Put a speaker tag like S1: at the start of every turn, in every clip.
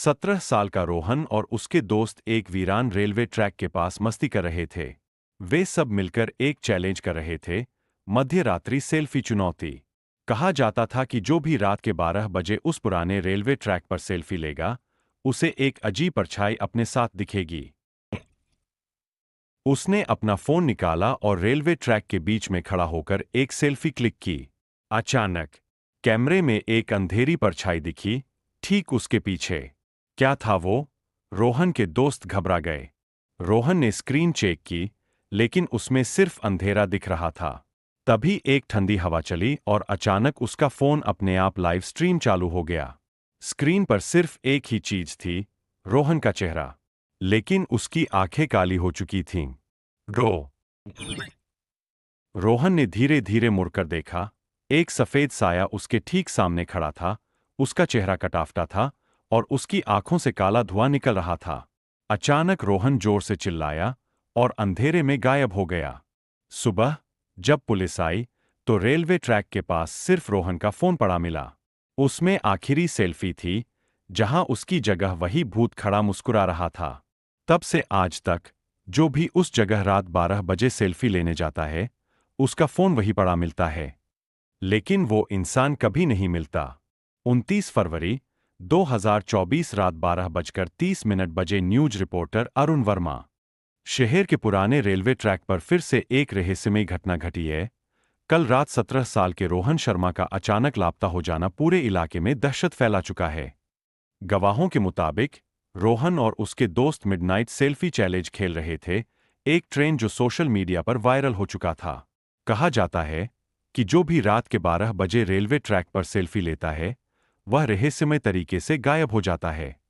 S1: 17 साल का रोहन और उसके दोस्त एक वीरान रेलवे ट्रैक के पास मस्ती कर रहे थे। वे सब मिलकर एक चैलेंज कर रहे थे, मध्य रात्रि सेल्फी चुनौती। कहा जाता था कि जो भी रात के 12 बजे उस पुराने रेलवे ट्रैक पर सेल्फी लेगा, उसे एक अजीब परछाई अपने साथ दिखेगी। उसने अपना फोन निकाला और रेलवे ट्रैक के बीच में खड़ा होकर एक सेल्फी क्लिक की। अचानक कैमरे में एक अंधेरी परछाई दिखी, ठीक उसके पीछे। क्या था वो? रोहन के दोस्त घबरा गए। रोहन ने स्क्रीन चेक की, लेकिन उसमें सिर्फ अंधेरा दिख रहा था। तभी एक ठंडी हवा चली और अचानक उसका फोन अपने आप लाइव स्ट्रीम चालू हो गया। स्क्रीन पर सिर्फ एक ही चीज थी, रोहन का चेहरा। लेकिन उसकी आंखें काली हो चुकी थीं। रो रोहन ने धीरे धीरे मुड़कर देखा। एक सफेद साया उसके ठीक सामने खड़ा था। उसका चेहरा कटाफटा था और उसकी आंखों से काला धुआं निकल रहा था। अचानक रोहन जोर से चिल्लाया और अंधेरे में गायब हो गया। सुबह जब पुलिस आई तो रेलवे ट्रैक के पास सिर्फ रोहन का फोन पड़ा मिला। उसमें आखिरी सेल्फी थी, जहां उसकी जगह वही भूत खड़ा मुस्कुरा रहा था। तब से आज तक जो भी उस जगह रात 12 बजे सेल्फी लेने जाता है, उसका फोन वही पड़ा मिलता है। लेकिन वो इंसान कभी नहीं मिलता। 29 फरवरी 2024 रात 12:30 बजे न्यूज रिपोर्टर अरुण वर्मा। शहर के पुराने रेलवे ट्रैक पर फिर से एक रहस्यमयी घटना घटी है। कल रात 17 साल के रोहन शर्मा का अचानक लापता हो जाना पूरे इलाके में दहशत फैला चुका है। गवाहों के मुताबिक रोहन और उसके दोस्त मिडनाइट सेल्फी चैलेंज खेल रहे थे, एक ट्रेंड जो सोशल मीडिया पर वायरल हो चुका था। कहा जाता है कि जो भी रात के 12 बजे रेलवे ट्रैक पर सेल्फी लेता है, वह रहस्यमय तरीके से गायब हो जाता है।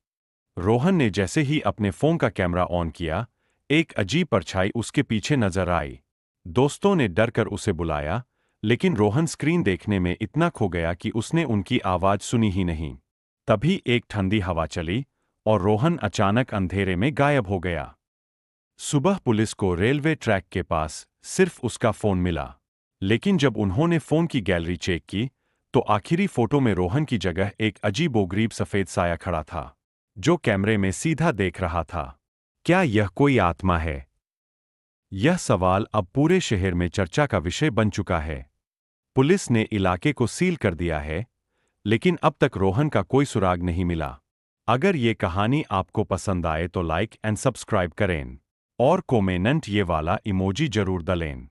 S1: रोहन ने जैसे ही अपने फोन का कैमरा ऑन किया, एक अजीब परछाई उसके पीछे नजर आई। दोस्तों ने डरकर उसे बुलाया, लेकिन रोहन स्क्रीन देखने में इतना खो गया कि उसने उनकी आवाज सुनी ही नहीं। तभी एक ठंडी हवा चली और रोहन अचानक अंधेरे में गायब हो गया। सुबह पुलिस को रेलवे ट्रैक के पास सिर्फ उसका फोन मिला, लेकिन जब उन्होंने फोन की गैलरी चेक की, तो आखिरी फोटो में रोहन की जगह एक अजीबोगरीब सफेद साया खड़ा था, जो कैमरे में सीधा देख रहा था। क्या यह कोई आत्मा है? यह सवाल अब पूरे शहर में चर्चा का विषय बन चुका है। पुलिस ने इलाके को सील कर दिया है, लेकिन अब तक रोहन का कोई सुराग नहीं मिला। अगर ये कहानी आपको पसंद आए तो लाइक एंड सब्सक्राइब करें और कमेंट ये वाला इमोजी जरूर डालें।